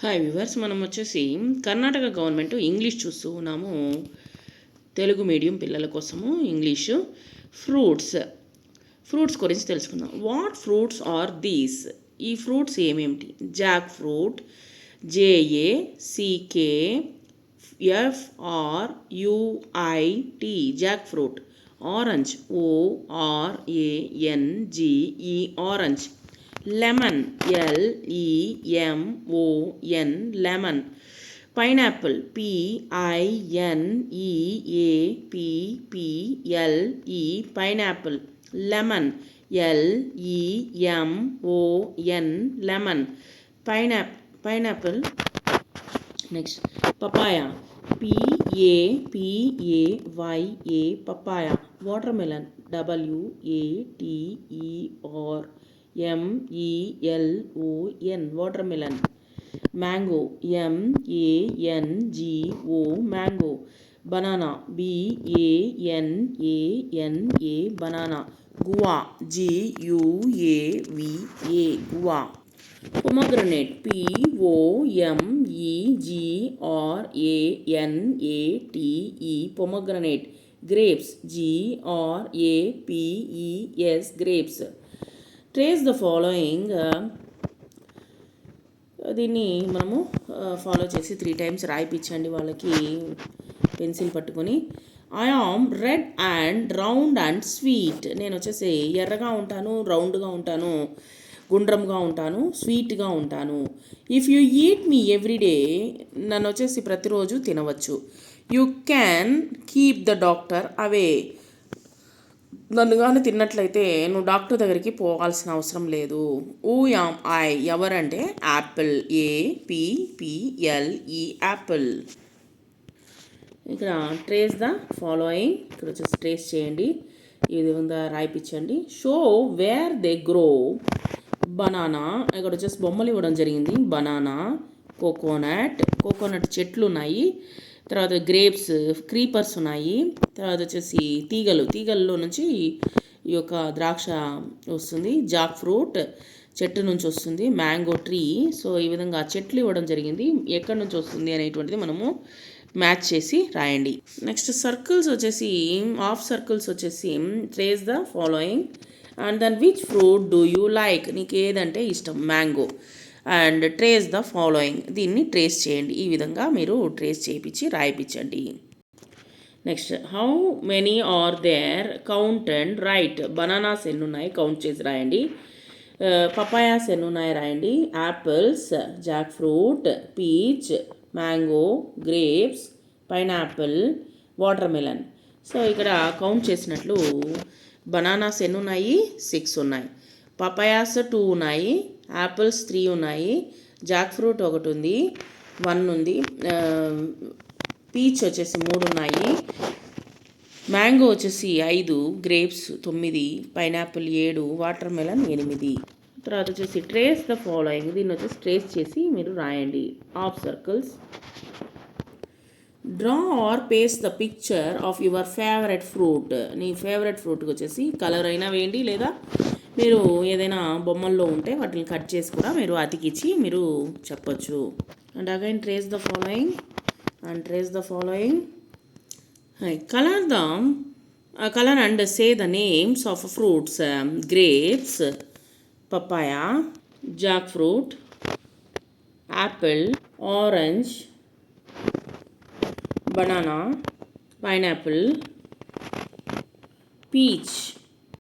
Hi viewers, మనం వచ్చేసి Karnataka government English చూస్తూ ఉన్నాము. తెలుగు మీడియం పిల్లల కోసము ఇంగ్లీషు ఫ్రూట్స్ గురించి తెలుసుకుందాం. What fruits are these? ఈ ఫ్రూట్స్ ఏమేమిటి? Jackfruit, JACKFRUIT jackfruit. Orange, ORANGE orange. Lemon, LEMON lemon. Pineapple, PINEAPPLE pineapple. Lemon, LEMON lemon. Pineapple. Next papaya, PAPAYA papaya. Watermelon, WATERMELON watermelon. Mango, MANGO mango. Banana, BANANA banana. Guava, GUAVA guava. Pomegranate, POMEGRANATE pomegranate. Grapes, GRAPES grapes. Trace the following. దీన్ని మనము follow చేసి 3 times రాయిపించండి వాళ్ళకి pencil పట్టుకొని. I am red and round and sweet. నేను వచ్చేసి ఎర్రగా ఉంటాను, రౌండ్గా ఉంటాను, గుండ్రంగా ఉంటాను, స్వీట్గా ఉంటాను. If you eat me everyday, నన్ను వచ్చేసి ప్రతిరోజు తినవచ్చు. You can keep the doctor away. నన్ను కానీ తిన్నట్లయితే నువ్వు డాక్టర్ దగ్గరికి పోవాల్సిన అవసరం లేదు. యామ్ ఐ ఎవరంటే యాపిల్, APPLE యాపిల్. ఇక్కడ ట్రేస్ ద ఫాలోయింగ్. ఇక్కడ వచ్చేసి ట్రేస్ చేయండి, ఈ విధంగా రాయిపించండి. Show where they grow. Banana, ఇక్కడ వచ్చేసి బొమ్మలు ఇవ్వడం జరిగింది. బనానా, కోకోనట్ చెట్లు ఉన్నాయి. తర్వాత గ్రేప్స్, క్రీపర్స్ ఉన్నాయి. తర్వాత వచ్చేసి తీగల్లో నుంచి ఈ యొక్క ద్రాక్ష వస్తుంది. జాక్ ఫ్రూట్ చెట్టు నుంచి వస్తుంది. Mango tree. సో ఈ విధంగా చెట్లు ఇవ్వడం జరిగింది. ఎక్కడి నుంచి వస్తుంది అనేటువంటిది మనము మ్యాచ్ చేసి రాయండి. నెక్స్ట్ సర్కిల్స్ వచ్చేసి, హాఫ్ సర్కిల్స్ వచ్చేసి trace the following and then which fruit do you like. నీకు ఏదంటే ఇష్టం? Mango. And trace the following. దీన్ని ట్రేస్ చేయండి. ఈ విధంగా మీరు ట్రేస్ చేయించి రాయిపించండి. Next how many are there? Count and write. Bananas ఎన్ని ఉన్నాయి కౌంట్ చేసి రాయండి. పపాయాస్ ఎన్ని ఉన్నాయి రాయండి. Apples, jackfruit, peach, mango, grapes, pineapple, watermelon. So ఇక్కడ కౌంట్ చేసినట్లు బనానాస్ ఎన్ని ఉన్నాయి? 6 ఉన్నాయి. పపాయాస్ 2 ఉన్నాయి. యాపిల్స్ 3 ఉన్నాయి. జాక్ ఫ్రూట్ 1 ఉంది, 1 ఉంది. పీచ్ వచ్చేసి 3 ఉన్నాయి. మ్యాంగో వచ్చేసి 5, గ్రేప్స్ 9, పైనాపిల్ 7, వాటర్ మెలన్ 8. తర్వాత వచ్చేసి ట్రేస్ ద ఫాలోయింగ్. దీన్ని వచ్చేసి ట్రేస్ చేసి మీరు రాయండి. Half circles. Draw or paste the picture of your favourite fruit. నీ ఫేవరెట్ ఫ్రూట్కి వచ్చేసి కలర్ అయినా వేయండి, లేదా మీరు ఏదైనా బొమ్మల్లో ఉంటే వాటిని కట్ చేసి కూడా మీరు అతికిచ్చి మీరు చెప్పొచ్చు. And again trace the following. Colour and say the names of fruits. Grapes, papaya, jackfruit, apple, orange, banana, pineapple, peach.